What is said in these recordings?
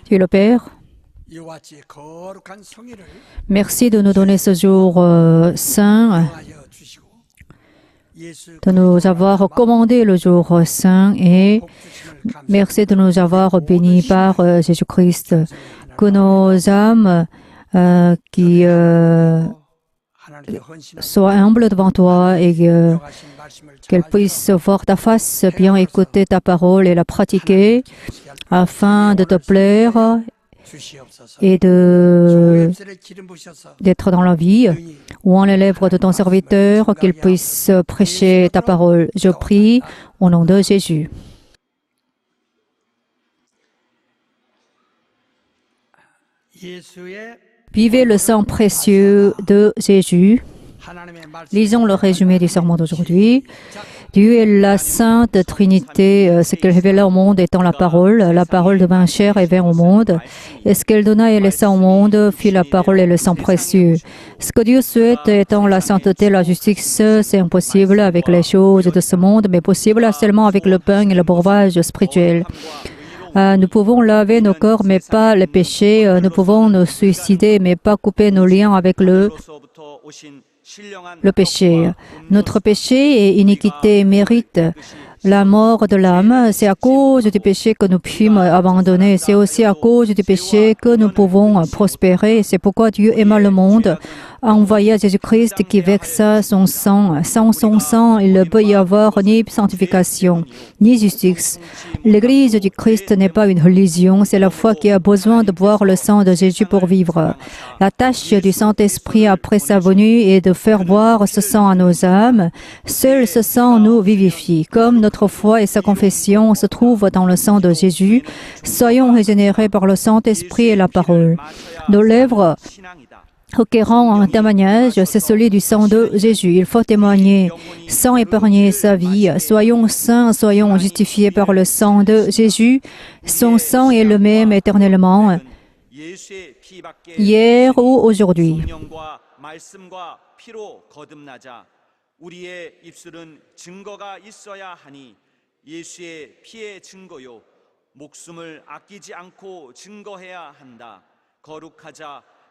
Tu es le Père. Merci de nous donner ce jour saint, de nous avoir recommandé le jour saint et merci de nous avoir bénis par Jésus-Christ. Que nos âmes qui soient humbles devant toi et qu'elles puissent voir ta face, bien écouter ta parole et la pratiquer afin de te plaire et d'être dans la vie, ou en les lèvres de ton serviteur, qu'il puisse prêcher ta parole. Je prie au nom de Jésus. Vivez le sang précieux de Jésus. Lisons le résumé du sermon d'aujourd'hui. Dieu est la Sainte Trinité. Ce qu'il révéla au monde étant la parole devint chair et vint au monde. Et ce qu'elle donna et laissa au monde fit la parole et le sang précieux. Ce que Dieu souhaite étant la sainteté, la justice, c'est impossible avec les choses de ce monde, mais possible seulement avec le pain et le breuvage spirituel. Nous pouvons laver nos corps, mais pas les péchés. Nous pouvons nous suicider, mais pas couper nos liens avec le péché. Notre péché et iniquité méritent la mort de l'âme. C'est à cause du péché que nous pûmes abandonner. C'est aussi à cause du péché que nous pouvons prospérer. C'est pourquoi Dieu aima le monde, a envoyé Jésus-Christ qui versa son sang. Sans son sang, il ne peut y avoir ni sanctification, ni justice. L'Église du Christ n'est pas une religion, c'est la foi qui a besoin de boire le sang de Jésus pour vivre. La tâche du Saint-Esprit après sa venue est de faire boire ce sang à nos âmes. Seul ce sang nous vivifie. Comme notre foi et sa confession se trouvent dans le sang de Jésus, soyons régénérés par le Saint-Esprit et la parole. Nos lèvres requérant un témoignage, c'est celui du sang de Jésus. Il faut témoigner sans épargner sa vie. Soyons saints, soyons justifiés par le sang de Jésus. Son sang est le même éternellement, hier ou aujourd'hui.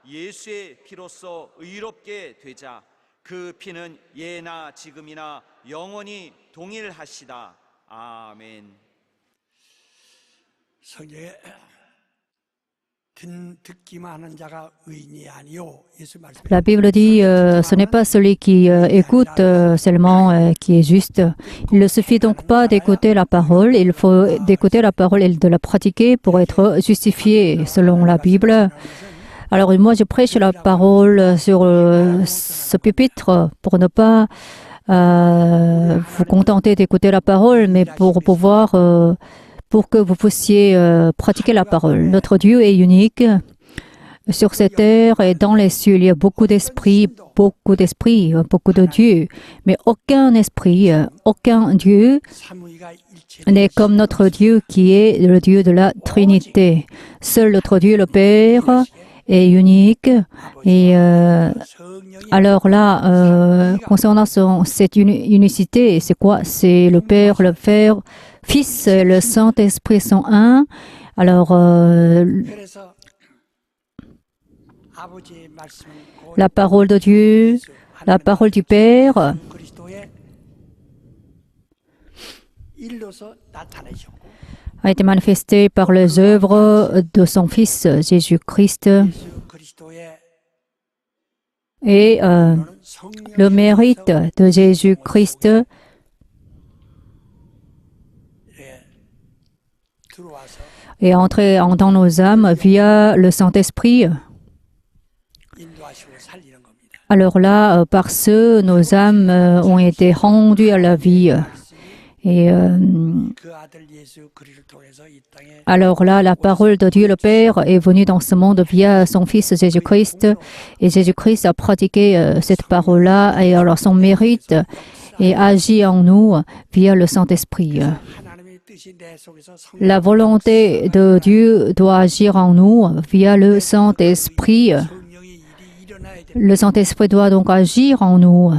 예수의 피로써 의롭게 되자. 그 피는 예나 지금이나 영원히 동일하시다. 아멘. 성경에 La Bible dit, ce n'est pas celui qui écoute seulement qui est juste. Il ne suffit donc pas d'écouter la parole, il faut d'écouter la parole et de la pratiquer pour être justifié selon la Bible. Alors moi, je prêche la parole sur ce pupitre pour ne pas vous contenter d'écouter la parole, mais pour pouvoir, pour que vous puissiez pratiquer la parole. Notre Dieu est unique. Sur cette terre et dans les cieux, il y a beaucoup d'esprits, beaucoup de dieux. Mais aucun esprit, aucun Dieu n'est comme notre Dieu qui est le Dieu de la Trinité. Seul notre Dieu, le Père, est unique. Et alors là, concernant cette unicité, c'est quoi? C'est le Père, le Fils et le Saint-Esprit sont un. Alors, la parole de Dieu, la parole du Père a été manifestée par les œuvres de son Fils Jésus-Christ. Et le mérite de Jésus-Christ est entré dans nos âmes via le Saint-Esprit. Alors là, par ce, nos âmes ont été rendues à la vie. Et alors là, la parole de Dieu le Père est venue dans ce monde via son Fils Jésus-Christ. Et Jésus-Christ a pratiqué cette parole-là. Et alors son mérite est agi en nous via le Saint-Esprit. La volonté de Dieu doit agir en nous via le Saint-Esprit. Le Saint-Esprit doit donc agir en nous.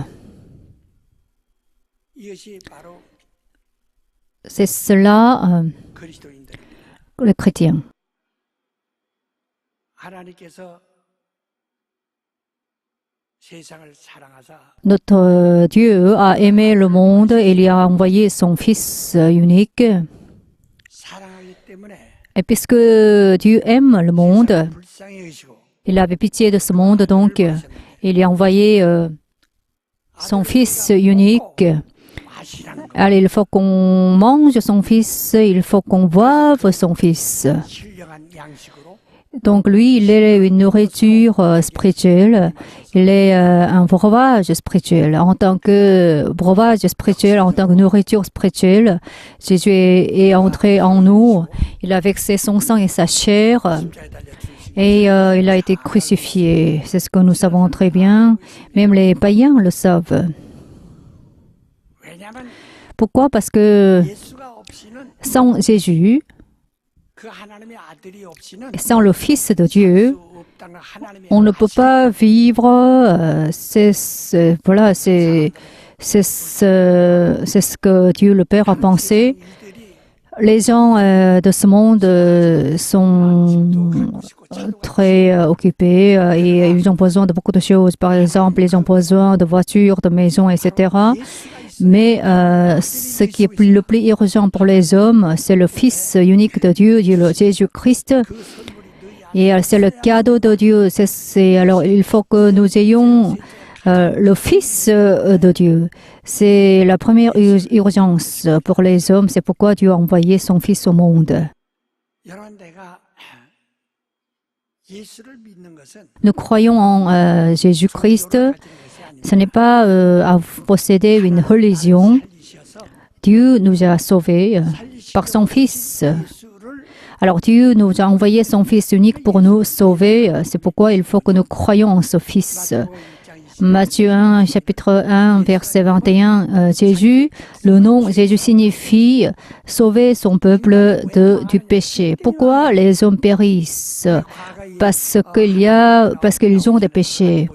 C'est cela, le chrétien. 하나님께서 세상을 사랑하사 Notre Dieu a aimé le monde et il y a envoyé son Fils unique. 사랑하기 때문에 Et puisque Dieu aime le monde, 불쌍히 여기시고 il avait pitié de ce monde, donc il y a envoyé son Fils unique. 마시라는 것, Alors il faut qu'on mange son Fils, il faut qu'on boive son Fils. 신령한 양식으로 Donc lui, il est une nourriture spirituelle, il est un breuvage spirituel. En tant que breuvage spirituel, en tant que nourriture spirituelle, Jésus est entré en nous, il a versé son sang et sa chair 십자가에 달려 죽으시고 et il a été crucifié. C'est ce que nous savons très bien, même les païens le savent. 왜냐하면 Pourquoi? Parce que 예수가 없이는 sans Jésus, 그 하나님의 아들이 없이는 sans le Fils de Dieu, 수 없다는 하나님의 on ne peut pas vivre. Voilà, c'est ce que Dieu le Père a pensé. 일들이 Les gens de ce monde sont très occupés et ils ont besoin de beaucoup de choses. Par exemple, ils ont besoin de voitures, de maisons, etc. Mais ce qui est le plus urgent pour les hommes, c'est le Fils unique de Dieu, Jésus-Christ. 그 선물이 너희 Et c'est le cadeau de Dieu. Alors, il faut que nous ayons le Fils de Dieu. C'est la première urgence pour les hommes. C'est pourquoi Dieu a envoyé son Fils au monde. 여러분 내가 예수를 믿는 것은 Nous croyons en Jésus-Christ. 가지는 것이 아니라 Ce n'est pas à posséder une religion. 살리셔서 Dieu nous a sauvés par son Fils. 예수를 Alors Dieu nous a envoyé son Fils unique pour nous sauver. C'est pourquoi il faut que nous croyions en ce Fils. Matthieu 1, chapitre 1, verset 21, Jésus, le nom Jésus signifie sauver son peuple du péché. Pourquoi les hommes périssent? Parce qu'ils ont des péchés.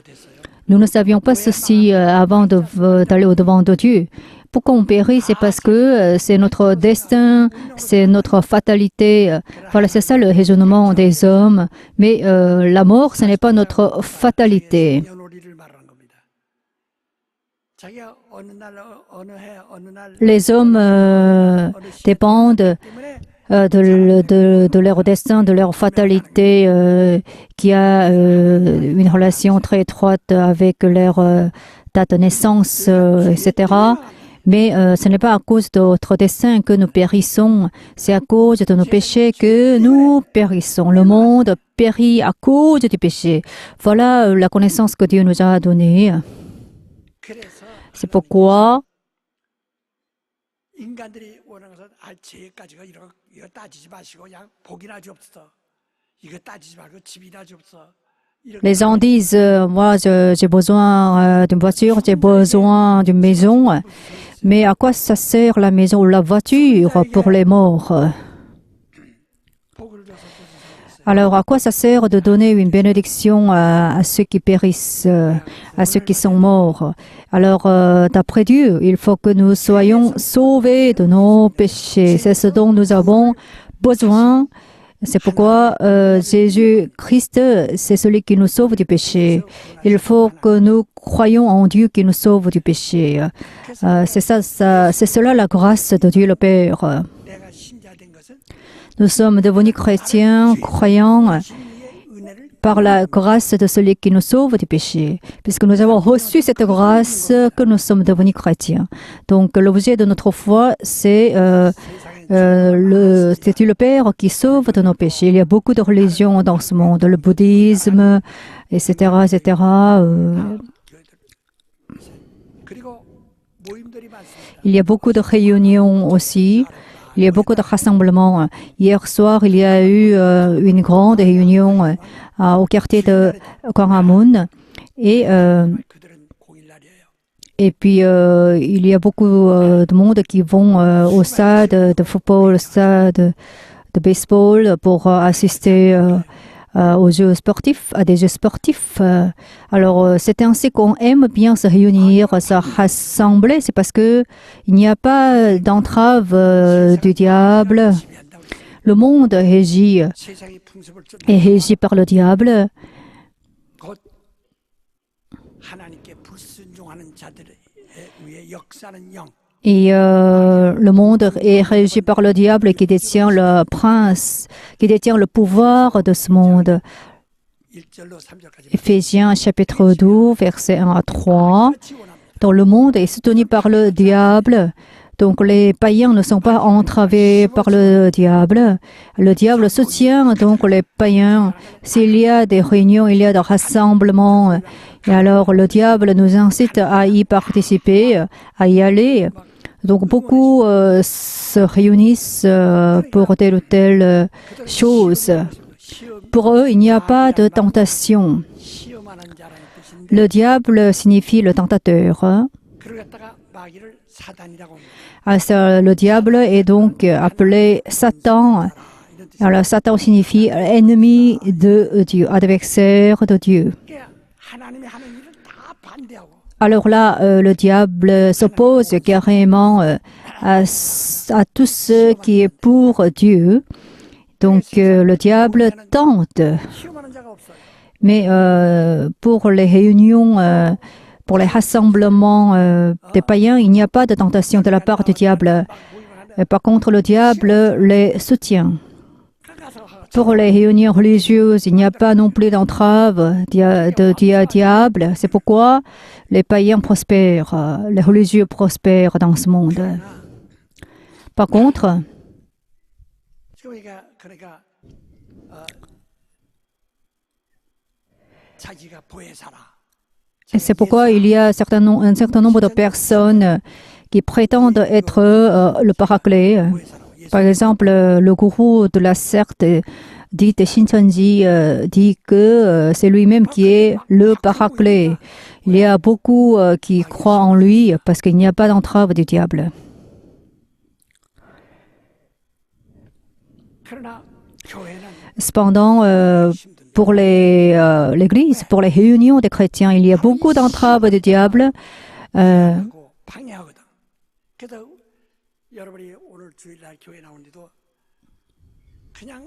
Nous ne savions pas ceci avant d'aller au-devant de Dieu. Pourquoi on périt? C'est parce que c'est notre destin, c'est notre fatalité. Voilà, c'est ça le raisonnement des hommes. Mais la mort, ce n'est pas notre fatalité. 연오리를 말하는 겁니다. 자기가 어느 날 어느 해 어느 날 Les hommes dépendent 때문에 de leur destin, de leur fatalité, qui a une relation très étroite avec leur date de naissance, etc. Mais ce n'est pas à cause de notre destin que nous périssons, c'est à cause de nos péchés que nous périssons. Le monde périt à cause du péché. Voilà la connaissance que Dieu nous a donnée. 그래서 C'est pourquoi 인간들이 원하는 것은 죄까지가 이거 따지지 마시고 그냥 복이나 주옵소서. 이거 따지지 말고 집이나 주옵소서. les gens disent, moi j'ai besoin d'une voiture, j'ai besoin d'une maison, mais à quoi ça sert la maison ou la voiture pour les morts? 복을 줘서 구주시겠어요. Alors à quoi ça sert de donner une bénédiction à ceux qui périssent, à ceux qui sont morts? Alors d'après Dieu, il faut que nous soyons sauvés de nos péchés. C'est ce dont nous avons besoin. C'est pourquoi Jésus-Christ, c'est celui qui nous sauve du péché. Il faut que nous croyions en Dieu qui nous sauve du péché. C'est cela la grâce de Dieu le Père. 내가 신자된 것은 Nous sommes devenus chrétiens, croyants 신의 은혜를 par la grâce de celui qui nous sauve du péché. Puisque nous avons reçu cette grâce que nous sommes devenus chrétiens. Donc l'objet de notre foi, c'est le Père qui sauve de nos péchés. Il y a beaucoup de religions dans ce monde, le bouddhisme, etc., etc. 그리고 모임들이 많습니다. Il y a beaucoup de réunions aussi. Il y a beaucoup de rassemblements. Hier soir, il y a eu une grande réunion au quartier de Gwanghwamun. 그들은 공일날이에요. Et puis, il y a beaucoup de monde qui vont au stade de football, au stade de baseball pour assister aux jeux sportifs, à des jeux sportifs. Alors, c'est ainsi qu'on aime bien se réunir, se rassembler. C'est parce que il n'y a pas d'entrave du diable. Le monde est 세상의 풍습을 쫓는 régi par le diable. 곧 하나님께 불순종하는 자들에 의해 역사하는 영. Et le monde est régi par le diable qui détient le prince, qui détient le pouvoir de ce monde. 1절로 3절까지. Éphésiens chapitre 12, versets 1 à 3. Dans le monde est soutenu par le diable. Donc les païens ne sont pas entravés par le diable. Le diable soutient donc les païens. S'il y a des réunions, il y a des rassemblements. Et alors le diable nous incite à y participer, à y aller. Donc beaucoup se réunissent pour telle ou telle chose. Pour eux, il n'y a pas de tentation. 시험하는 자라는 뜻인데 Le diable signifie le tentateur. 그를 갖다가 마귀를 사단이라고 합니다. Le diable est donc appelé Satan. 이런 뜻이. Alors Satan signifie ennemi de Dieu, adversaire de Dieu. 그러니까 하나님이 하는 일을 다 반대하고 Alors là, le diable s'oppose carrément à tout ce qui est pour Dieu. Donc le diable tente. 시험하는 자가 없어요. Mais pour les réunions, pour les rassemblements des païens, il n'y a pas de tentation de la part du diable. Par contre, le diable les soutient. Pour les réunions religieuses, il n'y a pas non plus d'entrave de diable. C'est pourquoi les païens prospèrent, les religieux prospèrent dans ce monde. Par contre, 지금 그러니까 자기가 보혜사라. c'est pourquoi il y a un certain nombre de personnes qui prétendent être le paraclet. 보혜사라고. Par exemple, le gourou de la secte dite Shincheonji dit que c'est lui-même qui est le paraclet. Il y a beaucoup qui croient en lui parce qu'il n'y a pas d'entrave du diable. 그러나 교회는 Cependant, pour l'Église, pour les réunions des chrétiens, il y a beaucoup d'entraves du diable. 하고 방해하거든. 그래서 여러분이 오늘 주일날 교회 나오는데도 그냥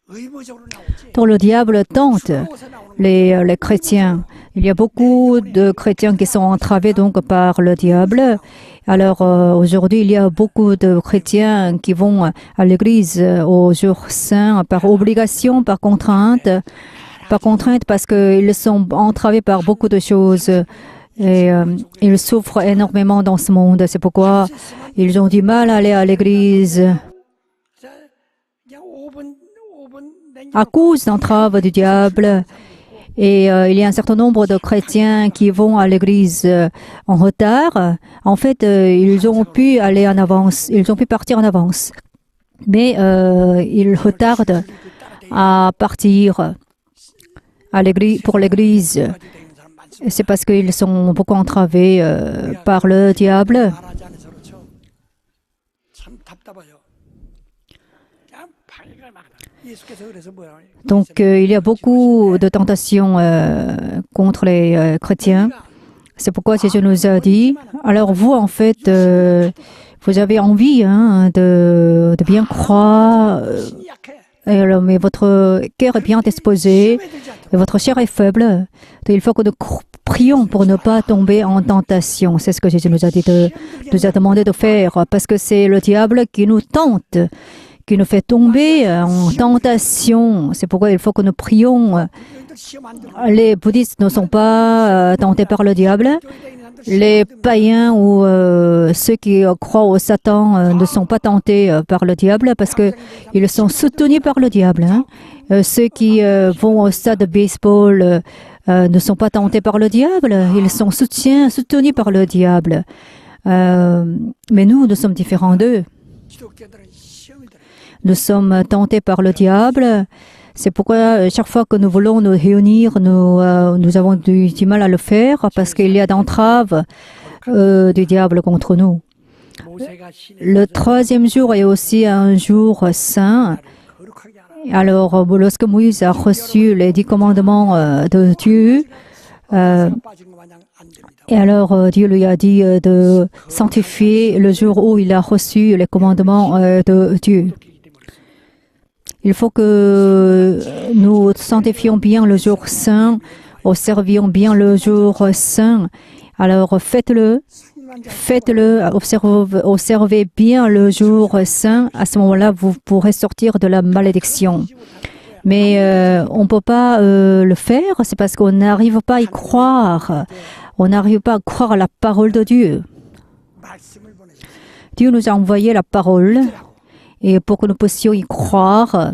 의무적으로 나오지. Donc le diable tente 어디서 나오는 les chrétiens. Il y a beaucoup de chrétiens qui sont entravés donc par le diable. Alors aujourd'hui, il y a beaucoup de chrétiens qui vont à l'église au jour saint par obligation, par contrainte parce qu'ils sont entravés par beaucoup de choses et ils souffrent énormément dans ce monde. C'est pourquoi ils ont du mal à aller à l'église 그냥 5분 à cause d'entraves du diable. Et il y a un certain nombre de chrétiens qui vont à l'église en retard. En fait, ils ont pu aller en avance, ils ont pu partir en avance. Mais ils retardent à partir à l'église, pour l'église. Et c'est parce qu'ils sont beaucoup entravés par le diable. 말하지 않아서 그렇죠. 참 답답해요. 그냥 방해가 많아. 예수께서 그래서 뭐야? Donc il y a beaucoup de tentations contre les chrétiens. C'est pourquoi Jésus nous a dit, alors vous en fait, vous avez envie de bien croire, 신이 약해. mais votre cœur est bien disposé et votre chair est faible. Donc, il faut que nous prions pour ne pas tomber en tentation. C'est ce que Jésus nous a dit, nous a demandé de faire, parce que c'est le diable qui nous tente, qui nous fait tomber en tentation. C'est pourquoi il faut que nous prions. 너희들 시험 안 들어. Les bouddhistes ne sont pas tentés par le diable. Les païens ou ceux qui croient au Satan ne sont pas tentés par le diable parce qu'ils sont soutenus par le diable. Ceux qui vont au stade de baseball ne sont pas tentés par le diable. Ils sont soutenus par le diable. Mais nous sommes différents d'eux. 기독교들은 시험이 들어. Nous sommes tentés par le diable. C'est pourquoi chaque fois que nous voulons nous réunir, nous avons du mal à le faire parce qu'il y a d'entraves du diable contre nous. 모세가 신의 Le troisième jour est aussi un jour saint. 거룩하게 하라. Alors, lorsque Moïse a reçu les 10 commandements de Dieu, 빠진 것 마냥 안 됩니다. et alors Dieu lui a dit de sanctifier le jour où il a reçu les commandements de Dieu. 그렇기 때문에 Il faut que nous sanctifions bien le jour saint, observions bien le jour saint. Alors faites-le, observez bien le jour saint. À ce moment-là, vous pourrez sortir de la malédiction. Mais on ne peut pas le faire, c'est parce qu'on n'arrive pas à y croire. On n'arrive pas à croire à la parole de Dieu. Dieu nous a envoyé la parole et pour que nous puissions y croire.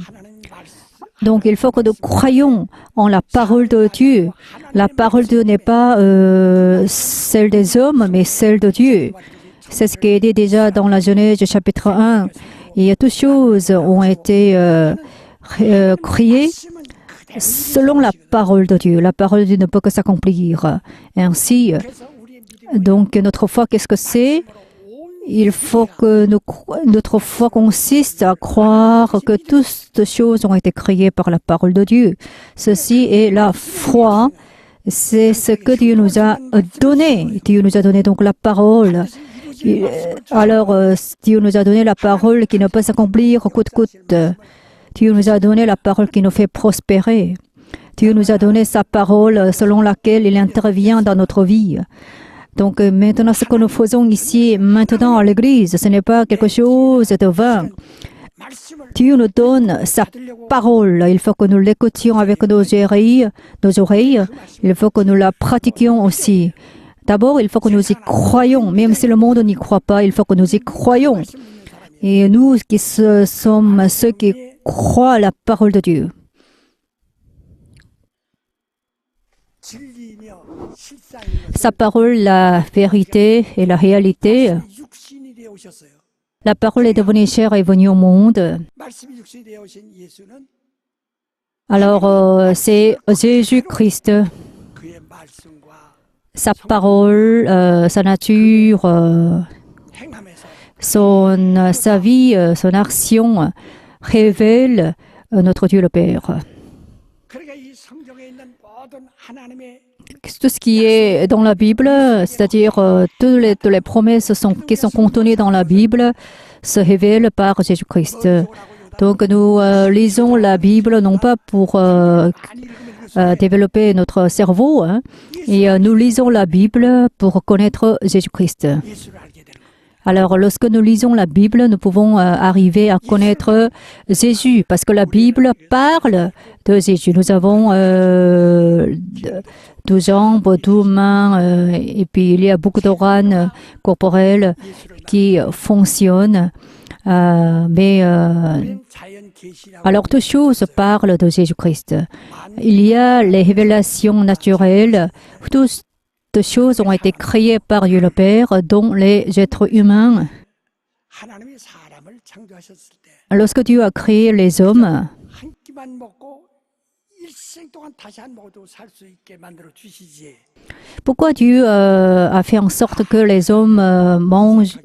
Donc, il faut que nous croyions en la parole de Dieu. La parole de Dieu n'est pas celle des hommes, mais celle de Dieu. C'est ce qui est dit déjà dans la Genèse chapitre 1. Et toutes choses ont été créées selon la parole de Dieu. La parole de Dieu ne peut que s'accomplir. Ainsi, donc, notre foi, qu'est-ce que c'est? Il faut que notre foi consiste à croire que toutes les choses ont été créées par la parole de Dieu. Ceci est la foi. C'est ce que Dieu nous a donné. Dieu nous a donné donc la parole. Alors, Dieu nous a donné la parole qui ne peut s'accomplir coûte que coûte. Dieu nous a donné la parole qui nous fait prospérer. Dieu nous a donné sa parole selon laquelle il intervient dans notre vie. Donc maintenant, ce que nous faisons ici, maintenant à l'Église, ce n'est pas quelque chose de vain. Dieu nous donne sa parole. Il faut que nous l'écoutions avec nos oreilles. Il faut que nous la pratiquions aussi. D'abord, il faut que nous y croyions. Même si le monde n'y croit pas, il faut que nous y croyions. Et nous qui sommes ceux qui croient à la parole de Dieu. Sa parole, la vérité et la réalité. La parole est devenue chair et est venue au monde. Alors, c'est Jésus-Christ. Sa parole, sa nature, sa vie, son action révèle notre Dieu le Père. Tout ce qui est dans la Bible, c'est-à-dire toutes les promesses qui sont contenues dans la Bible, se révèlent par Jésus-Christ. Donc nous lisons la Bible non pas pour développer notre cerveau, et nous lisons la Bible pour connaître Jésus-Christ. Alors, lorsque nous lisons la Bible, nous pouvons arriver à connaître Jésus, parce que la Bible parle de Jésus. Nous avons 12 jambes, 12 mains, et puis il y a beaucoup d'organes corporels qui fonctionnent. Alors, toutes choses parlent de Jésus-Christ. Il y a les révélations naturelles. Toutes choses ont été créées par Dieu le Père, dont les êtres humains. Lorsque Dieu a créé les hommes, pourquoi Dieu a fait en sorte que les hommes mangent?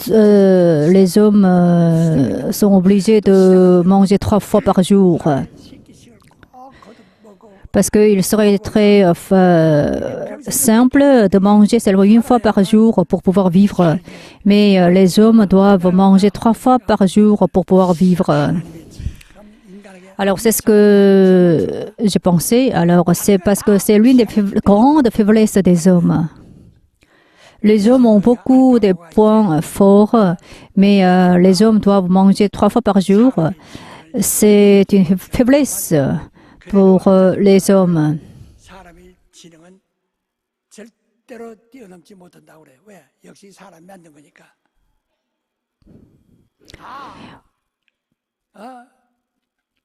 Les hommes sont obligés de manger 3 fois par jour. Parce qu'il serait très simple de manger seulement 1 fois par jour pour pouvoir vivre. Mais les hommes doivent manger 3 fois par jour pour pouvoir vivre. Alors, c'est ce que j'ai pensé. Alors, c'est parce que c'est l'une des grandes faiblesses des hommes. Les hommes ont beaucoup de points forts, mais les hommes doivent manger 3 fois par jour. C'est une faiblesse pour les hommes.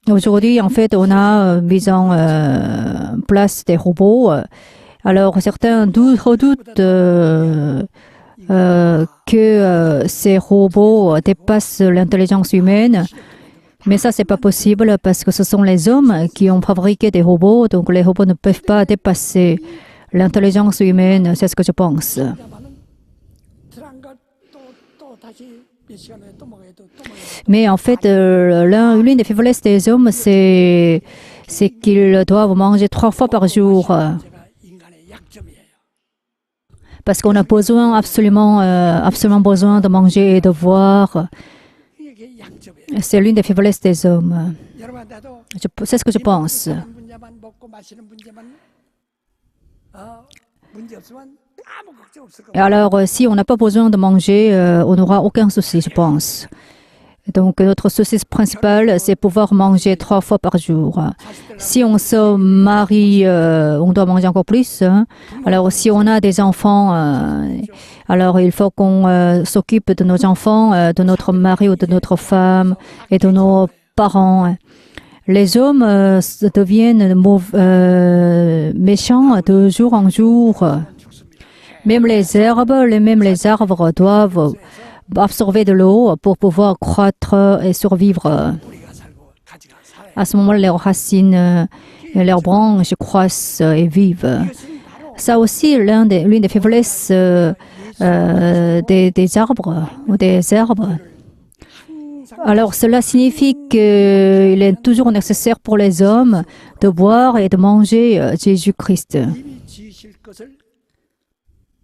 Aujourd'hui, en fait, on a mis en place des robots. Alors, certains redoutent que ces robots dépassent l'intelligence humaine. Mais ça, c'est pas possible parce que ce sont les hommes qui ont fabriqué des robots. Donc, les robots ne peuvent pas dépasser l'intelligence humaine. C'est ce que je pense. Mais en fait, l'une des faiblesses des hommes, c'est qu'ils doivent manger 3 fois par jour. Parce qu'on a besoin, absolument besoin de manger et de boire. 세계의 양점이에요. C'est l'une des faiblesses des hommes. 여러분 나도 C'est ce que je pense. 사는 분야만 먹고 마시는 문제만 문제 없으면 아무 걱정 없을 Et 거예요. alors, si on n'a pas besoin de manger, on n'aura aucun souci, je pense. Donc, notre souci principal, c'est pouvoir manger 3 fois par jour. Si on se marie, on doit manger encore plus. Hein. Alors, si on a des enfants, alors il faut qu'on s'occupe de nos enfants, de notre mari ou de notre femme et de nos parents. Les hommes deviennent méchants de jour en jour. Même les arbres doivent absorber de l'eau pour pouvoir croître et survivre. 우리가 살고 가지가 살아요. À ce moment, leurs racines et leurs branches croissent et vivent. 이것은 바로 Ça aussi, l'une des faiblesses des arbres ou des herbes. 항상 Alors, cela signifie qu'il est toujours nécessaire pour les hommes de boire et de manger Jésus-Christ. 이미 지으실 것을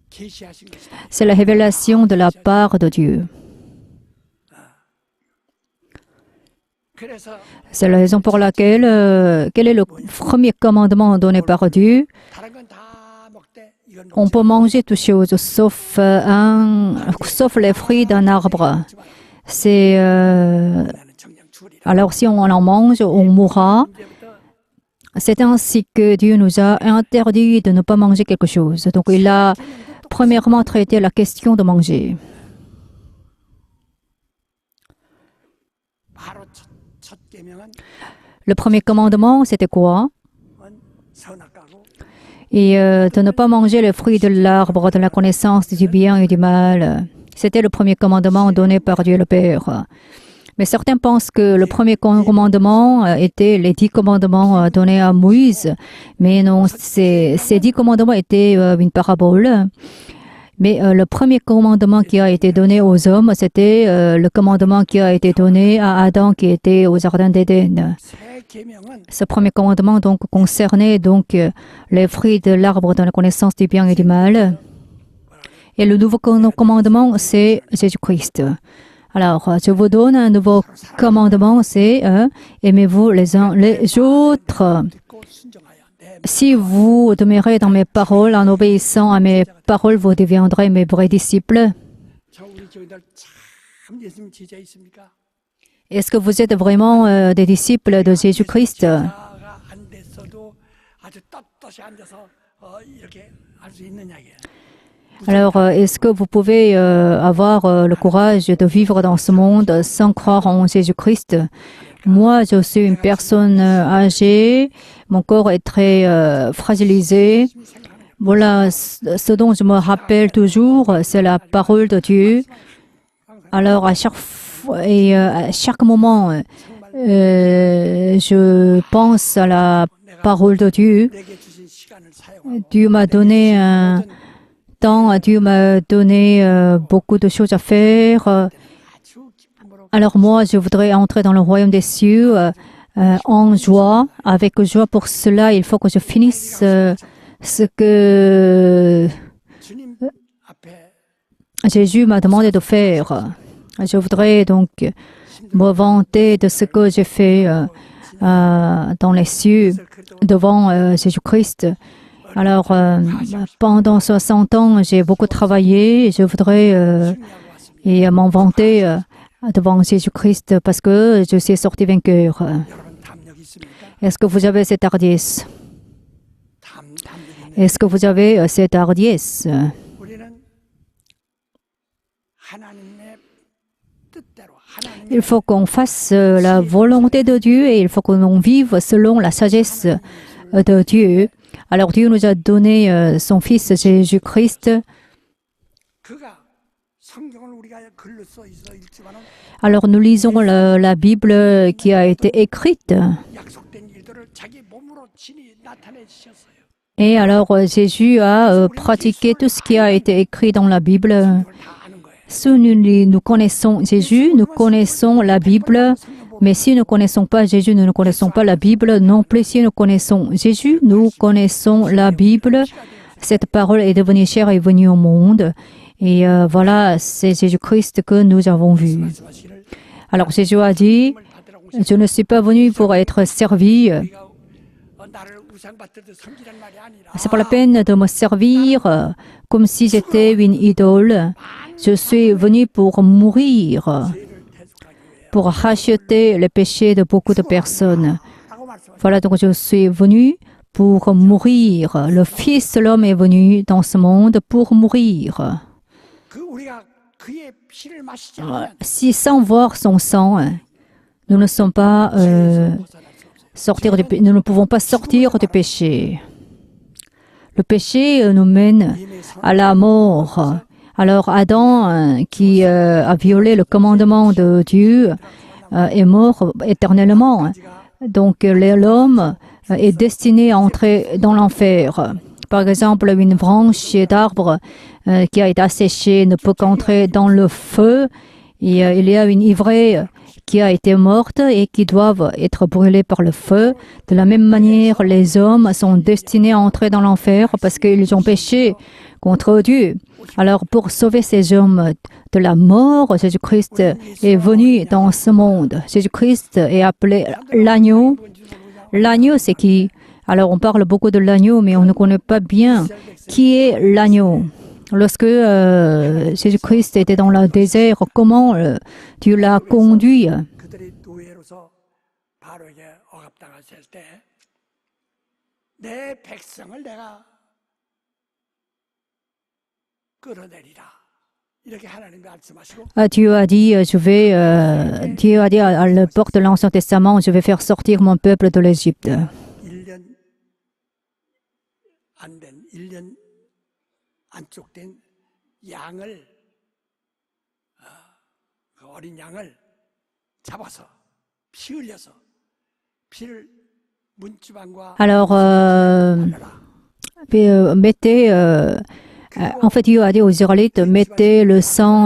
계시하신 것이다. C'est la révélation de la part de Dieu. 그래서 C'est la raison pour laquelle, quel est le premier commandement donné par Dieu? 다른 건 다 먹되 이건 On peut manger toutes choses sauf les fruits d'un arbre. C'est 나는 정령 주리라. alors si on en mange, on mourra. 이제부터 C'est ainsi que Dieu nous a interdit de ne pas manger quelque chose. Donc il a premièrement traité la question de manger. 바로 첫 계명은 Le premier commandement, c'était quoi? 선악과고 Et de ne pas manger le fruit de l'arbre de la connaissance du bien et du mal. C'était le premier commandement donné par Dieu le Père. Mais certains pensent que le premier commandement était les 10 commandements donnés à Moïse. Mais non, ces 10 commandements étaient une parabole. Mais le premier commandement qui a été donné aux hommes, c'était le commandement qui a été donné à Adam qui était au jardin d'Éden. 새 계명은 Ce premier commandement donc concernait donc les fruits de l'arbre de la connaissance du bien et du mal. Et le nouveau commandement, c'est Jésus-Christ. Alors, je vous donne un nouveau commandement, c'est aimez-vous les uns les autres. 듣고 순종하여 내 Si vous demeurez dans mes paroles, en obéissant à mes paroles, vous deviendrez mes vrais disciples. 저 우리 교인들 참 예수님 제자 있습니까? Est-ce que vous êtes vraiment des disciples de Jésus-Christ? 제자가 안 됐어도 아주 떳떳이 앉아서 이렇게 할 수 있느냐 이게. Alors, est-ce que vous pouvez avoir le courage de vivre dans ce monde sans croire en Jésus-Christ? Moi, je suis une personne âgée, mon corps est très fragilisé. Voilà, ce dont je me rappelle toujours, c'est la parole de Dieu. Alors, à chaque moment, je pense à la parole de Dieu. 내게 주신 시간을 사용하고 Dieu m'a donné un temps, Dieu m'a donné beaucoup de choses à faire. 아주 기쁨으로 Alors moi, je voudrais entrer dans le royaume des cieux en joie, avec joie. Pour cela, il faut que je finisse ce que 주님 앞에 Jésus m'a demandé de faire. Je voudrais donc me vanter de ce que j'ai fait dans les cieux devant Jésus-Christ. Alors, pendant 60 ans, j'ai beaucoup travaillé et je voudrais et m'en vanter devant Jésus-Christ parce que je suis sorti vainqueur. 여러분 담력 있습니까? Est-ce que vous avez cette hardiesse? 담력이 있는 Est-ce que vous avez cette hardiesse? 우리는 하나님의 뜻대로 하나님의 Il faut qu'on fasse la volonté de Dieu et il faut que l'on vive selon la sagesse de Dieu. Alors Dieu nous a donné son Fils Jésus-Christ. 그가 성경을 우리가 글로 써 있어 읽지만은 Alors nous lisons la Bible qui a été écrite. 약속된 일들을 자기 몸으로 친히 나타내 주셨어요. Et alors Jésus a pratiqué tout ce qui a été écrit dans la Bible. 그걸 다 아는 거예요. Si nous connaissons Jésus, nous connaissons la Bible. Mais si nous ne connaissons pas Jésus, nous ne connaissons pas la Bible non plus. Si nous connaissons Jésus, nous connaissons la Bible. Cette parole est devenue chère et est venue au monde. Et voilà, c'est Jésus-Christ que nous avons vu. 말씀하시기를 Alors Jésus a dit, je ne suis pas venu pour être servi. C'est pas la peine de me servir comme si j'étais une idole. Je suis venu pour mourir, pour racheter les péchés de beaucoup de personnes. Voilà, donc je suis venu pour mourir. Le Fils de l'homme est venu dans ce monde pour mourir. Si sans voir son sang, nous ne sommes pas nous ne pouvons pas sortir du péché. Le péché nous mène à la mort. Alors Adam, qui a violé le commandement de Dieu, est mort éternellement. Donc l'homme est destiné à entrer dans l'enfer. Par exemple, une branche d'arbre qui a été asséchée ne peut qu'entrer dans le feu. Et il y a une ivraie qui a été morte et qui doivent être brûlés par le feu. De la même manière, les hommes sont destinés à entrer dans l'enfer parce qu'ils ont péché contre Dieu. Alors, pour sauver ces hommes de la mort, Jésus-Christ est venu dans ce monde. Jésus-Christ est appelé l'agneau. L'agneau, c'est qui? Alors, on parle beaucoup de l'agneau, mais on ne connaît pas bien qui est l'agneau. Lorsque Jésus-Christ était dans le désert, comment Dieu l'a conduit? Dieu a dit, Dieu a dit à la porte de l'Ancien Testament, je vais faire sortir mon peuple de l'Égypte. Alors, mettez, en fait, Dieu a dit aux Israélites, mettez le sang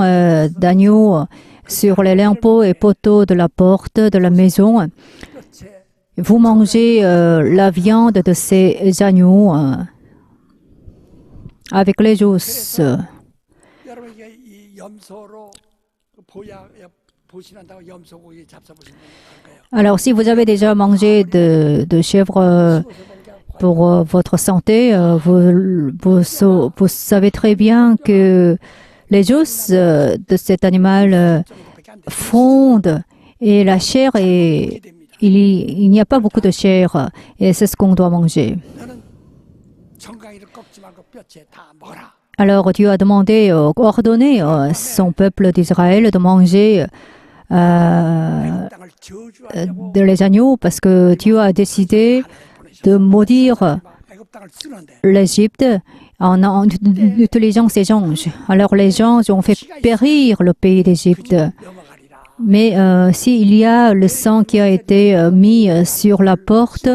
d'agneau sur les linteaux et poteaux de la porte de la maison. Vous mangez la viande de ces agneaux avec les os. Alors, si vous avez déjà mangé de chèvre pour votre santé, vous savez très bien que les os de cet animal fondent et la chair, il n'y a pas beaucoup de chair et c'est ce qu'on doit manger. Alors Dieu a demandé, ordonné son peuple d'Israël de manger les agneaux parce que Dieu a décidé de maudire l'Égypte en utilisant ses anges. Alors les anges ont fait périr le pays d'Égypte. Mais s'il y a le sang qui a été mis sur la porte,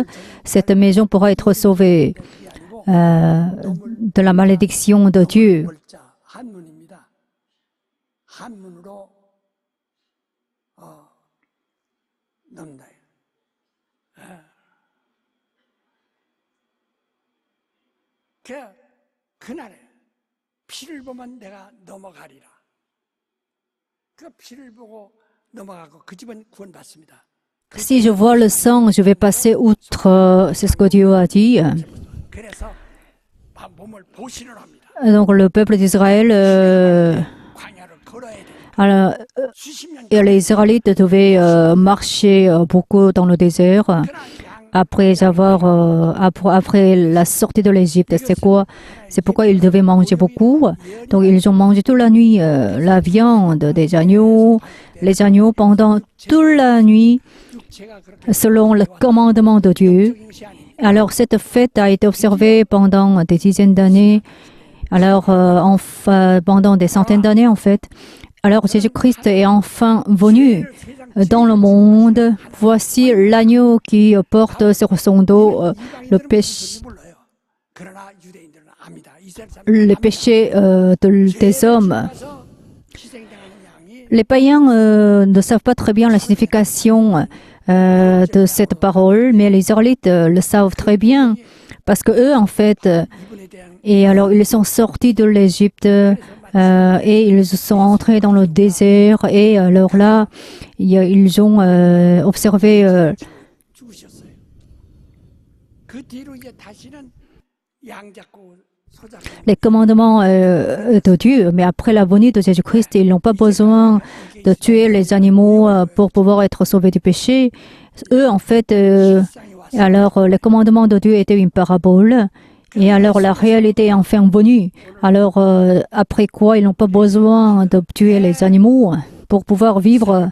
cette maison pourra être sauvée de la malédiction de Dieu. Si je vois le sang, je vais passer outre, c'est ce que Dieu a dit. Donc le peuple d'Israël, les Israélites devaient marcher beaucoup dans le désert après la sortie de l'Égypte. C'est pourquoi ils devaient manger beaucoup. Donc ils ont mangé toute la nuit la viande des agneaux, les agneaux pendant toute la nuit, selon le commandement de Dieu. Alors cette fête a été observée pendant des dizaines d'années, alors pendant des centaines d'années en fait. Alors Jésus-Christ est enfin venu dans le monde. Voici l'agneau qui porte sur son dos le péché des hommes. Les païens ne savent pas très bien la signification de cette parole, mais les Israélites le savent très bien, parce que eux, en fait, et alors ils sont sortis de l'Égypte et ils sont entrés dans le désert et alors là, ils ont observé 죽으셨어요. 그 뒤로 이제 다시는 양 잡고 소 잡고 les commandements de Dieu, mais après la venue de Jésus-Christ, ils n'ont pas besoin de tuer les animaux pour pouvoir être sauvés du péché. Eux, en fait, 상이 왔어요. alors les commandements de Dieu étaient une parabole. Et alors la réalité est enfin venue. Alors après quoi, ils n'ont pas besoin de tuer les animaux pour pouvoir vivre.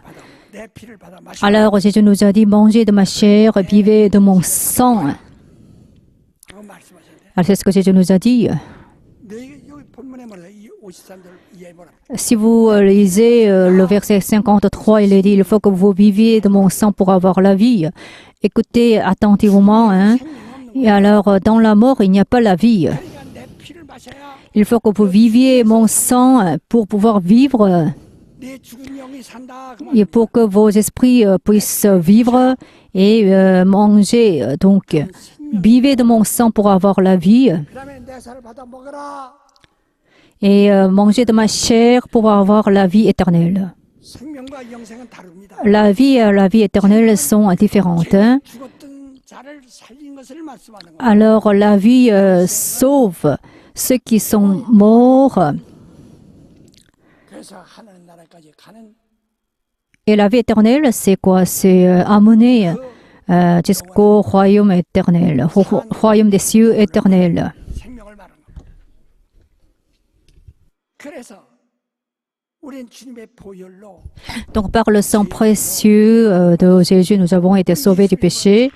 내 피를 받아 마시고 Alors Jésus nous a dit, mangez de ma chair, buvez de mon sang. 말씀하셨는데 Alors c'est ce que Jésus nous a dit. 내 여기 본문에 말이야 이 53절 이해 뭐라 Si vous lisez le verset 53, il est dit, il faut que vous viviez de mon sang pour avoir la vie. Écoutez attentivement. Hein. Et alors, dans la mort, il n'y a pas la vie. 그러니까 내 피를 마셔야 Il faut que vous viviez mon sang pour pouvoir vivre 내 죽은 영이 산다 그 et pour que vos esprits puissent vivre et manger. Donc, vivez de mon sang pour avoir la vie 그다음에 내 살을 받아 먹어라. et mangez de ma chair pour avoir la vie éternelle. 생명과 영생은 다릅니다. La vie et la vie éternelle sont différentes. Hein. 죽었던 자를 살린 것을 말씀하는 거예요. Alors, la vie sauve ceux qui sont morts 그래서 하나님 나라까지 가는 et la vie éternelle, c'est quoi? C'est amener jusqu'au royaume éternel, au royaume des cieux éternels. 생명을 말하는 겁니다. 그래서 우리는 주님의 보혈로 Donc, par le sang précieux de Jésus, nous avons été sauvés du péché.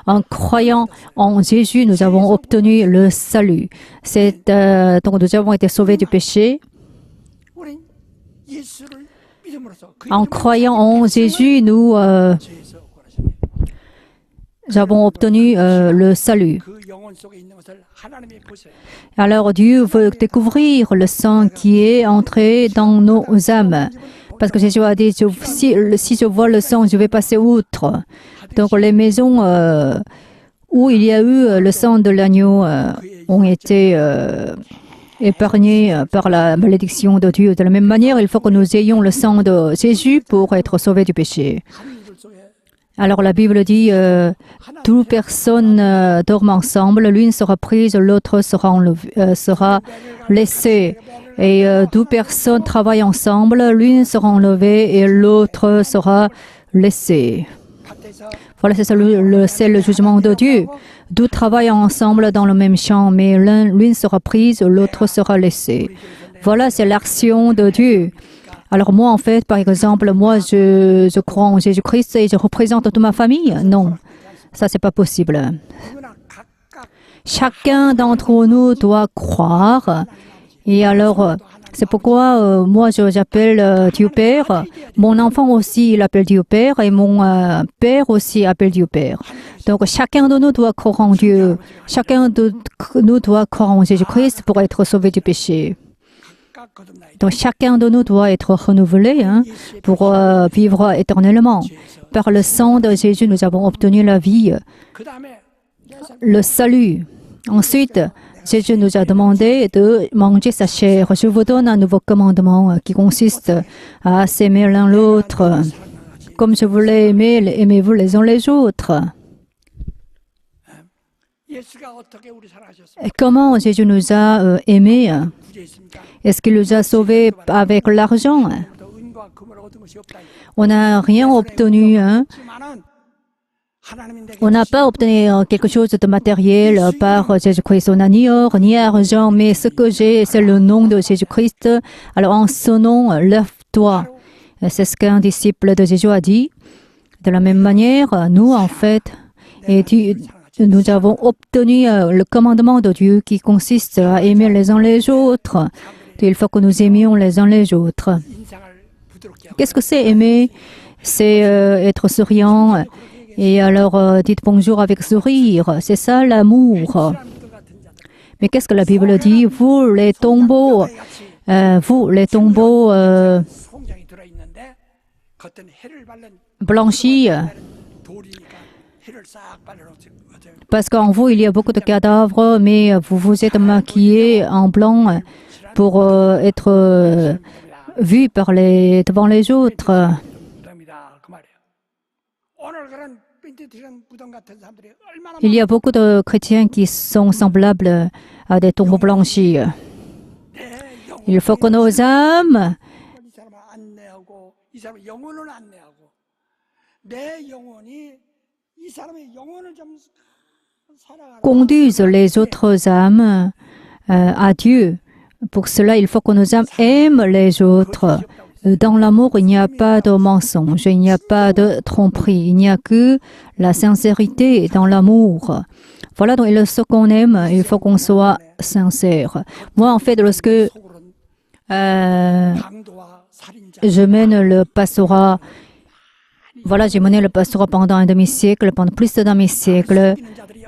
En croyant en Jésus, nous avons obtenu le salut. Donc, nous avons été sauvés du péché. 우리는 예수를 믿음으로써 그 En croyant en Jésus, nous 죄에서 구원하십니다. avons obtenu le salut. 그 영혼 속에 있는 것을 하나님이 보세요. Alors Dieu veut découvrir le sang qui est entré dans nos âmes. Parce que Jésus a dit, si je vois le sang, je vais passer outre. Donc les maisons où il y a eu le sang de l'agneau ont été épargnées par la malédiction de Dieu. De la même manière, il faut que nous ayons le sang de Jésus pour être sauvés du péché. 한 이들 속에 Alors la Bible dit, deux personnes dorment ensemble, l'une sera prise, l'autre sera laissée. Et deux personnes travaillent ensemble, l'une sera enlevée et l'autre sera laissée. 밭에서 Voilà, c'est le jugement de Dieu. Deux travaillent ensemble dans le même champ, mais l'une sera prise, l'autre sera laissée. Voilà, c'est l'action de Dieu. Alors moi, en fait, par exemple, moi, je crois en Jésus-Christ et je représente toute ma famille. Non, ça, c'est pas possible. 누구나 각각 Chacun d'entre nous doit croire. Et alors, c'est pourquoi moi, j'appelle Dieu Père. Mon enfant aussi, il appelle Dieu Père. Et mon père aussi appelle Dieu Père. Donc, chacun de nous doit croire en Dieu. Chacun de nous doit croire en Jésus-Christ pour être sauvé du péché. 각각 거듭나야 돼. Donc, chacun de nous doit être renouvelé pour vivre éternellement. Par le sang de Jésus, nous avons obtenu la vie, 그 다음에 le salut. Ensuite, Jésus nous a demandé de manger sa chair. Je vous donne un nouveau commandement qui consiste à s'aimer l'un l'autre. Comme je vous l'ai aimé, aimez-vous les uns les autres. 예수가 어떻게 우리 사랑하셨습니까? Et comment Jésus nous a aimés? 구제했습니까? Est-ce qu'il nous a sauvés avec l'argent? 또 은과 금을 얻은 것이 없다. On n'a rien obtenu. 하지만은 하나님인 내게 On n'a pas obtenu quelque chose de matériel par Jésus-Christ. On n'a ni or, ni argent, mais ce que j'ai, c'est le nom de Jésus-Christ. Alors en ce nom, lève-toi. C'est ce qu'un disciple de Jésus a dit. De la même manière, nous, en fait, nous avons obtenu le commandement de Dieu qui consiste à aimer les uns les autres. Il faut que nous aimions les uns les autres. 인상을 부드럽게 하고 Qu'est-ce que c'est aimer? C'est être souriant. Et alors, dites bonjour avec sourire. C'est ça l'amour. 사람들 같은 자들. Mais qu'est-ce que la Bible dit? Vous, les tombeaux, 송장이 들어 있는데 겉은 해를 바른 blanchis, 돌이니까 해를 싹 발라놓거든. parce qu'en vous, il y a beaucoup de cadavres, mais vous vous êtes maquillés en blanc pour être vu devant les autres. Il y a beaucoup de chrétiens qui sont semblables à des tombeaux blanchis. Il faut que nos âmes conduisent les autres âmes à Dieu. Pour cela, il faut que nos âmes aiment les autres. Dans l'amour, il n'y a pas de mensonge, il n'y a pas de tromperie, il n'y a que la sincérité dans l'amour. Voilà, donc ce qu'on aime, il faut qu'on soit sincère. Moi, en fait, lorsque je mène le pastorat, voilà, j'ai mené le pastorat pendant un demi-siècle, pendant plus d'un demi-siècle,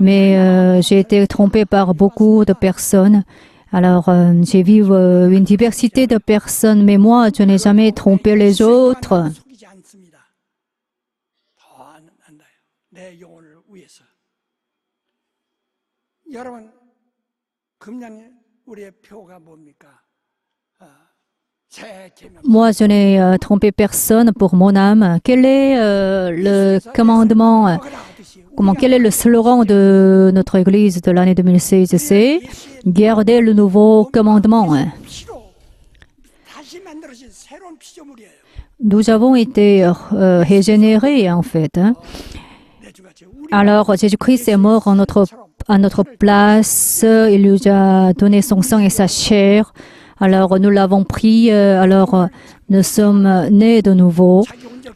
mais j'ai été trompée par beaucoup de personnes. Alors, j'ai vu une diversité de personnes, mais moi, je n'ai jamais trompé les autres. Moi, je n'ai trompé personne pour mon âme. Quel est le commandement, quel est le slogan de notre Église de l'année 2016? C'est « Garder le nouveau commandement ». Nous avons été régénérés, en fait. Alors, Jésus-Christ est mort à notre place. Il nous a donné son sang et sa chair. Alors, nous l'avons pris. Alors, nous sommes nés de nouveau.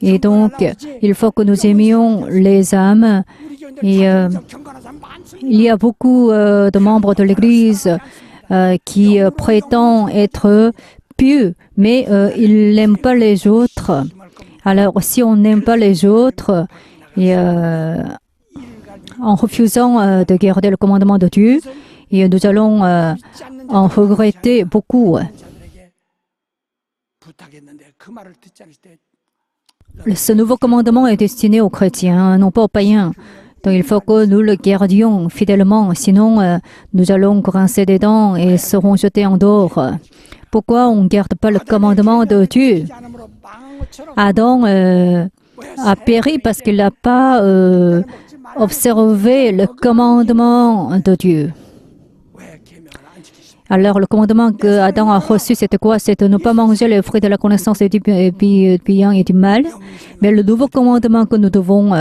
Et donc, il faut que nous aimions les âmes. Et il y a beaucoup de membres de l'Église qui prétendent être pieux, mais ils n'aiment pas les autres. Alors, si on n'aime pas les autres, et, en refusant de garder le commandement de Dieu, et nous allons en regretter beaucoup. Ce nouveau commandement est destiné aux chrétiens, non pas aux païens. Donc il faut que nous le gardions fidèlement, sinon nous allons grincer des dents et serons jetés en dehors. Pourquoi on ne garde pas le commandement de Dieu? Adam a péri parce qu'il n'a pas observé le commandement de Dieu. Alors, le commandement que Adam a reçu, c'était quoi? C'était de ne pas manger les fruits de la connaissance du bien et du mal. Mais le nouveau commandement que nous devons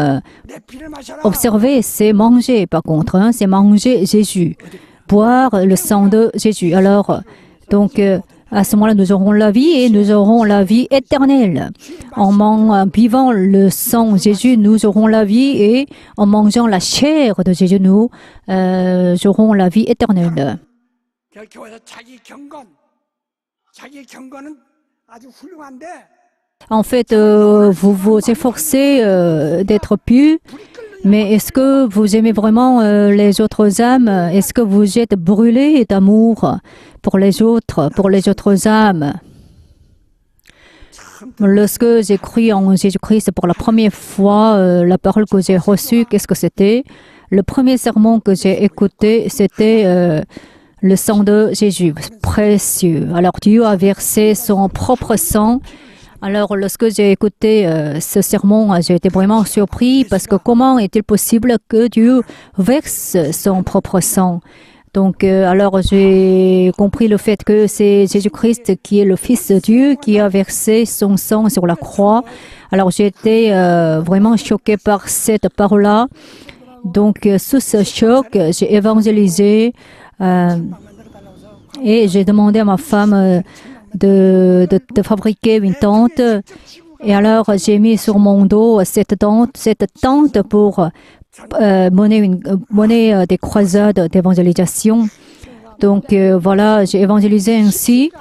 observer, c'est manger, par contre. C'est manger Jésus, boire le sang de Jésus. Alors, donc, à ce moment-là, nous aurons la vie et nous aurons la vie éternelle. En buvant le sang de Jésus, nous aurons la vie et en mangeant la chair de Jésus, nous aurons la vie éternelle. En fait, vous vous efforcez d'être pieux, mais est-ce que vous aimez vraiment les autres âmes? Est-ce que vous êtes brûlés d'amour pour les autres âmes? Lorsque j'ai cru en Jésus-Christ pour la première fois, la parole que j'ai reçue, qu'est-ce que c'était? Le premier sermon que j'ai écouté, c'était le sang de Jésus, précieux. Alors Dieu a versé son propre sang. Alors lorsque j'ai écouté ce sermon, j'ai été vraiment surpris parce que comment est-il possible que Dieu verse son propre sang? Donc alors j'ai compris le fait que c'est Jésus-Christ qui est le Fils de Dieu qui a versé son sang sur la croix. Alors j'ai été vraiment choquée par cette parole-là. Donc sous ce choc, j'ai évangélisé. Et j'ai demandé à ma femme de fabriquer une tente. Et alors, j'ai mis sur mon dos cette tente pour mener des croisades d'évangélisation. Donc, voilà, j'ai évangélisé ainsi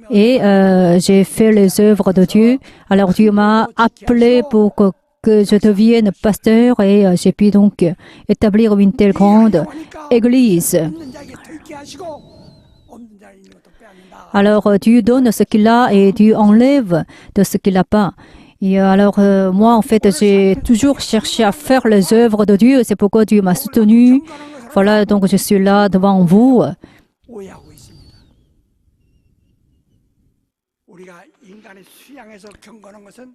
et j'ai fait les œuvres de Dieu. Alors, Dieu m'a appelé pour que je devienne pasteur et j'ai pu donc établir une telle grande église. Alors Dieu donne ce qu'il a et Dieu enlève de ce qu'il n'a pas. Et alors moi en fait j'ai toujours cherché à faire les œuvres de Dieu. C'est pourquoi Dieu m'a soutenu. Voilà, donc je suis là devant vous. 향해서 경건한 것은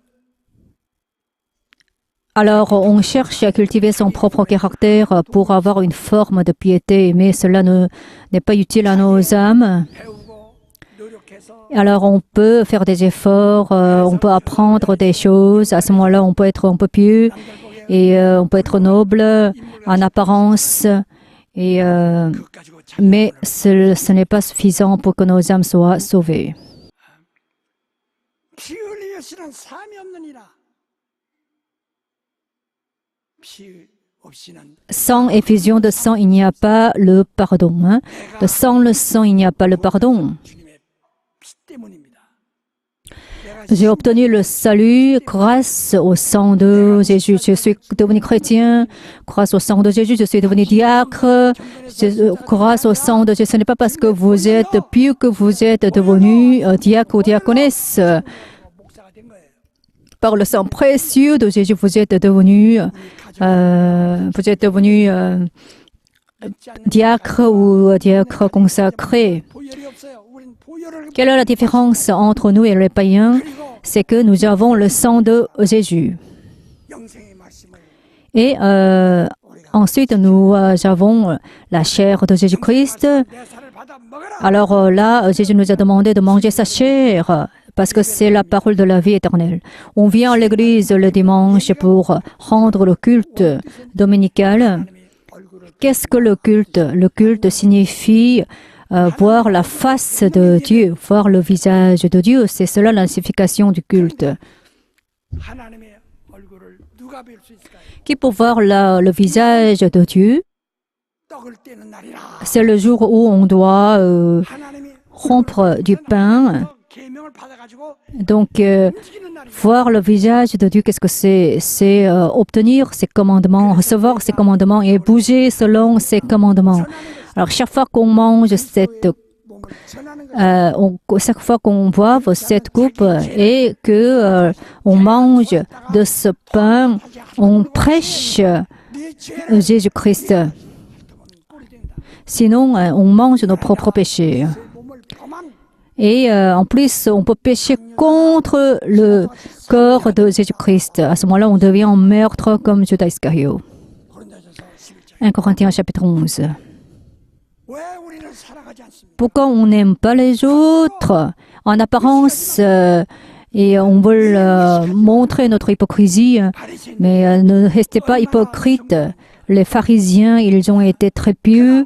Alors, on cherche à cultiver son propre caractère pour avoir une forme de piété, mais cela n'est pas utile à nos âmes. 배우고 노력해서 Alors, on peut faire des efforts, on peut apprendre des choses. À ce moment-là, on peut être un peu pieux et on peut être noble en apparence. Et, 그것 가지고 참 mais ce n'est pas suffisant pour que nos âmes soient sauvées. 피 흘리시는 삶이 없느니라. 피 없이는 Sans effusion de sang, il n'y a pas le pardon. Hein. Sans le sang, il n'y a pas le pardon. 주님의 피 때문입니다. J'ai obtenu le salut grâce au sang de Jésus. Je suis devenu chrétien. Grâce au sang de Jésus, je suis devenu diacre. Grâce au sang de Jésus, ce n'est pas parce que vous êtes pieux que vous êtes devenu diacre ou diaconesse. 목사가 된 거예요. Par le sang précieux de Jésus, vous êtes devenu diacre ou diacre consacré. 보혈이 없어요. 우리는 보혈을 Quelle est la différence entre nous et les païens? C'est que nous avons le sang de Jésus. 영생의 말씀을 Et ensuite, nous avons la chair de Jésus-Christ. 내 살을 받아 먹어라. Alors là, Jésus nous a demandé de manger sa chair parce que c'est la parole de la vie éternelle. On vient à l'église le dimanche pour rendre le culte dominical. 하나님의 얼굴을 Qu'est-ce que le culte? Le culte signifie voir la face de Dieu, voir le visage de Dieu. C'est cela la signification du culte. 하나님의 얼굴을 누가 뵐 수 있을까요? Qui peut voir le visage de Dieu? 떡을 떼는 날이라. C'est le jour où on doit 하나님이 rompre du pain. 계명을 받아가지고 Donc, 움직이는 날이라. voir le visage de Dieu, qu'est-ce que c'est? C'est obtenir ses commandements, recevoir ses commandements et bouger selon ses commandements. Alors, chaque fois qu'on mange 몸을 전하는 것. chaque fois qu'on boit cette coupe et que on mange de ce pain, on prêche 네 죄를 Jésus-Christ. 꼴이 된다. Sinon, on mange nos propres péchés. 몸을 범한 Et en plus, on peut pécher contre le corps de Jésus-Christ. À ce moment-là, on devient un meurtre comme Judas Iscariot. 고린도전서 11장. 1 Corinthiens chapitre 11. 왜 우리는 사랑하지 않습니까? Pourquoi on n'aime pas les autres? En apparence, et on veut montrer notre hypocrisie, 바리새인 mais ne restez pas hypocrites. Les pharisiens, ils ont été très pieux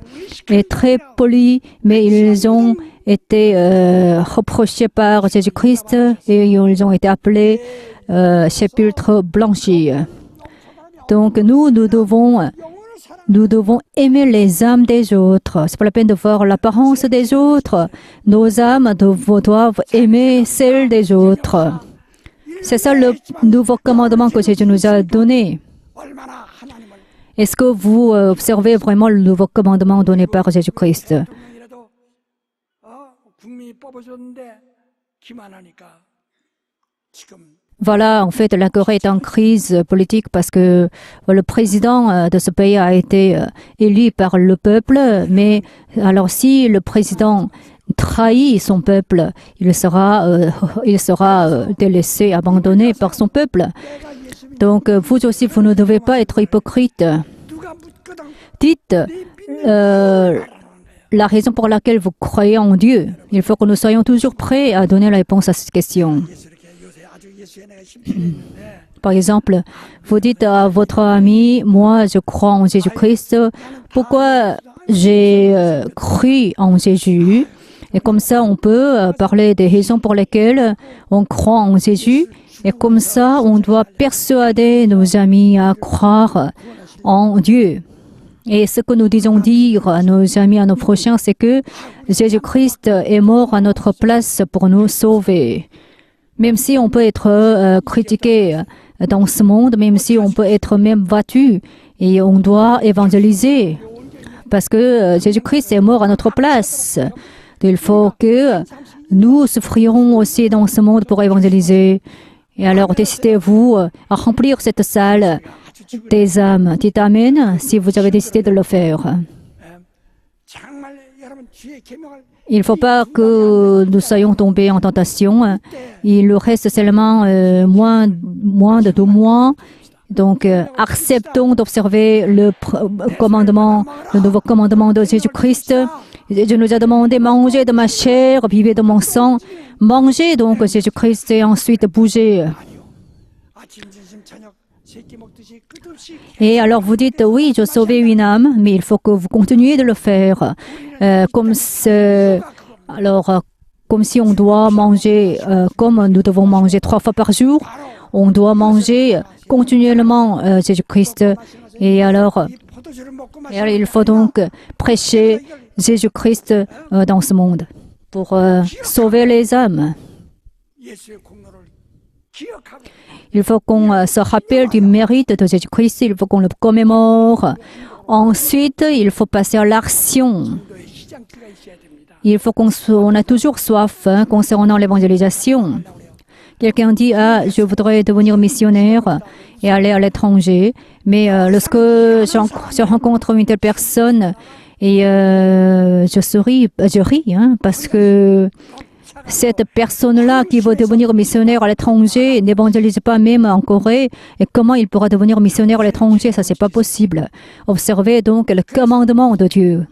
et très polis, mais ils ont été reprochés par Jésus-Christ et ils ont été appelés sépulcres blanchis. Donc nous devons aimer les âmes des autres. C'est pas la peine de voir l'apparence des autres. Nos âmes doivent aimer celles des autres. C'est ça le nouveau commandement que Jésus nous a donné. 얼마나 하나님을 Est-ce que vous observez vraiment le nouveau commandement donné par Jésus-Christ? 대통령이라도 국민이 뽑아줬는데 기만하니까 지금 Voilà, en fait, la Corée est en crise politique parce que le président de ce pays a été élu par le peuple. Mais alors, si le président trahit son peuple, il sera délaissé, abandonné par son peuple. Donc, vous aussi, vous ne devez pas être hypocrite. 누가 묻거든 Dites la raison pour laquelle vous croyez en Dieu. Il faut que nous soyons toujours prêts à donner la réponse à cette question. 예수 이렇게 요새 아주 예수에 내가 심취했는데 Par exemple, vous dites à votre ami, moi je crois en Jésus-Christ. Pourquoi j'ai cru en Jésus? Et comme ça, on peut parler des raisons pour lesquelles on croit en Jésus. Et comme ça, on doit persuader nos amis à croire en Dieu. Et ce que nous disons dire à nos amis, à nos prochains, c'est que Jésus-Christ est mort à notre place pour nous sauver. Même si on peut être critiqué dans ce monde, même si on peut être même battu, et on doit évangéliser. Parce que Jésus-Christ est mort à notre place. Il faut que nous souffrions aussi dans ce monde pour évangéliser. Et alors, décidez-vous à remplir cette salle des âmes. Dites Amen si vous avez décidé de le faire. 정말 여러분 주의 계명을 Il ne faut pas que nous soyons tombés en tentation. Il nous reste seulement moins de 2 mois. Donc, acceptons d'observer le nouveau commandement de Jésus-Christ. Dieu nous a demandé mangez de ma chair, vivez de mon sang. Mangez donc Jésus-Christ et ensuite bougez. Et alors vous dites, oui, je sauvais une âme, mais il faut que vous continuiez de le faire. Comme si on doit manger, comme nous devons manger 3 fois par jour, on doit manger continuellement Jésus-Christ. Et alors, il faut donc prêcher Jésus-Christ dans ce monde pour sauver les âmes. Il faut qu'on se rappelle du mérite de Jésus-Christ, il faut qu'on le commémore. Ensuite, il faut passer à l'action. Il faut qu'on a toujours soif concernant l'évangélisation. Quelqu'un dit, je voudrais devenir missionnaire et aller à l'étranger. Mais lorsque je rencontre une telle personne, et je ris, parce que cette personne-là qui veut devenir missionnaire à l'étranger n'évangélise pas même en Corée. Et comment il pourra devenir missionnaire à l'étranger? Ça, c'est pas possible. Observez donc le commandement de Dieu.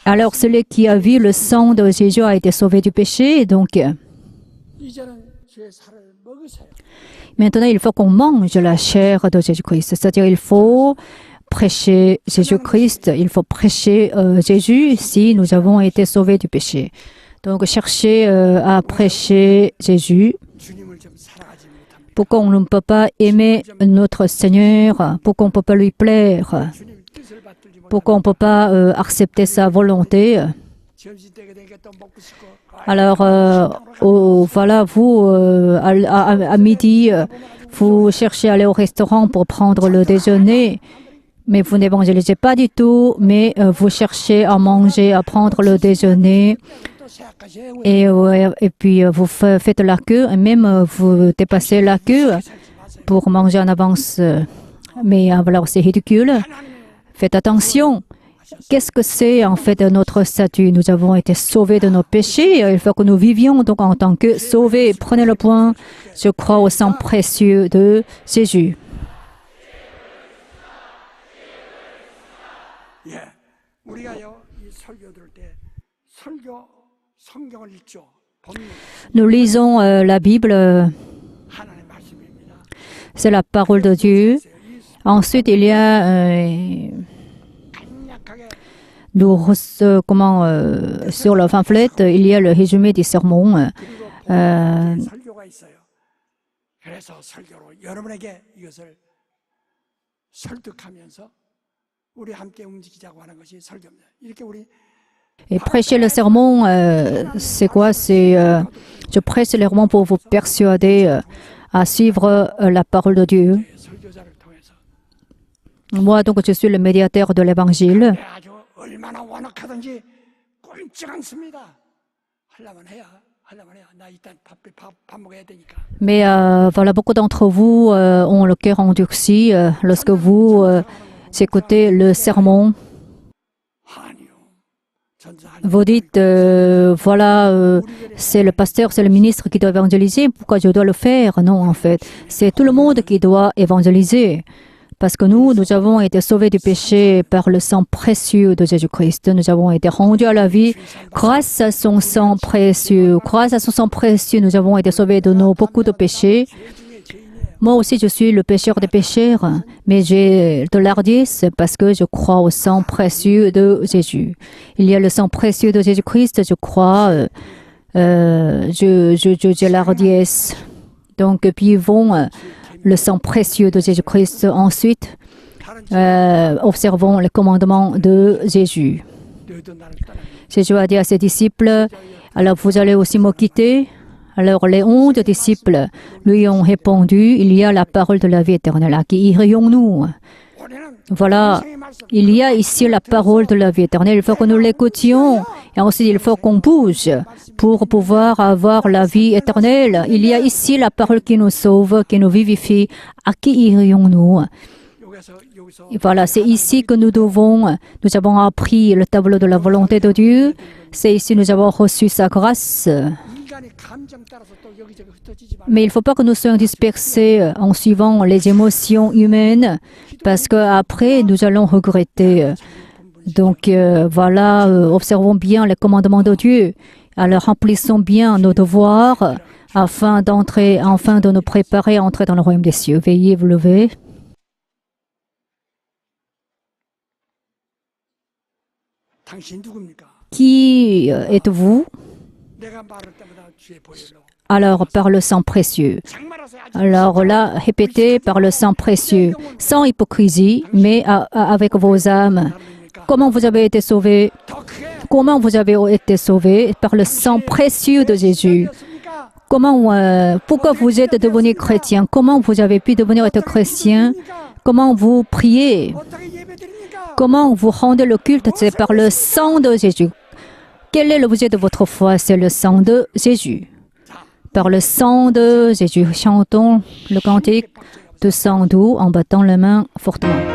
Alors, celui qui a vu le sang de Jésus a été sauvé du péché. Donc, maintenant, il faut qu'on mange la chair de Jésus-Christ. C'est-à-dire, il faut prêcher Jésus-Christ, il faut prêcher Jésus si nous avons été sauvés du péché. Donc, cherchez à prêcher Jésus. Pourquoi on ne peut pas aimer notre Seigneur? Pourquoi on ne peut pas lui plaire? Pourquoi on ne peut pas accepter sa volonté? Alors, voilà, vous, à midi, vous cherchez à aller au restaurant pour prendre le déjeuner. Mais vous n'évangélisez pas du tout, mais vous cherchez à manger, à prendre le déjeuner. Et puis vous faites la queue, et même vous dépassez la queue pour manger en avance. Mais alors c'est ridicule. Faites attention. Qu'est-ce que c'est en fait notre statut? Nous avons été sauvés de nos péchés. Il faut que nous vivions donc en tant que sauvés. Prenez le point. Je crois au sang précieux de Jésus. Nous lisons la Bible, c'est la parole de Dieu. Ensuite, il y a sur le pamphlet, il y a le résumé du sermon. Et prêcher le sermon, c'est quoi? Je prêche le sermon pour vous persuader à suivre la parole de Dieu. Moi, donc, je suis le médiateur de l'Évangile. Mais voilà, beaucoup d'entre vous ont le cœur endurci lorsque vous écoutez le sermon. Vous dites, voilà, c'est le pasteur, c'est le ministre qui doit évangéliser. Pourquoi je dois le faire? Non, en fait, c'est tout le monde qui doit évangéliser. Parce que nous avons été sauvés du péché par le sang précieux de Jésus-Christ. Nous avons été rendus à la vie grâce à son sang précieux. Grâce à son sang précieux, nous avons été sauvés de beaucoup de péchés. Moi aussi, je suis le pécheur des pécheurs, mais j'ai de l'ardiesse parce que je crois au sang précieux de Jésus. Il y a le sang précieux de Jésus-Christ, je crois. J'ai l'ardiesse. Donc, vivons le sang précieux de Jésus-Christ. Ensuite, observons le commandement de Jésus. Jésus a dit à ses disciples, « Alors vous allez aussi me quitter ?» Alors les 11 disciples lui ont répondu, « Il y a la parole de la vie éternelle. À qui irions-nous » Voilà, il y a ici la parole de la vie éternelle. Il faut que nous l'écoutions. Et ensuite, il faut qu'on bouge pour pouvoir avoir la vie éternelle. Il y a ici la parole qui nous sauve, qui nous vivifie. À qui irions-nous? 가서 여기서 Et voilà, c'est ici que nous avons appris le tableau de la volonté de Dieu. C'est ici que nous avons reçu sa grâce. 인간의 감정 따라서 또 여기저기 흩어지지 말고 Mais il ne faut pas que nous soyons dispersés en suivant les émotions humaines, parce qu'après, nous allons regretter. Donc voilà, observons bien les commandements de Dieu. Alors remplissons bien nos devoirs afin de nous préparer à entrer dans le royaume des cieux. Veuillez vous lever. 당신 누굽니까? Qui êtes-vous? 내가 말할 때마다 주의 보혈로 Alors par le sang précieux. 장말하세요. 아주 Alors là, répétez par le sang précieux, sans hypocrisie, mais avec vos âmes. Comment vous avez été sauvés? 더 크게 Comment vous avez été sauvés? Par le sang précieux de Jésus. 습니까? Pourquoi vous êtes devenu chrétien? Comment vous avez pu devenir être chrétien? Comment vous priez? 어떻게 예배드립니까? Comment vous rendez le culte? C'est par le sang de Jésus. Quel est l'objet de votre foi? C'est le sang de Jésus. Par le sang de Jésus, chantons le cantique de sang doux en battant les mains fortement.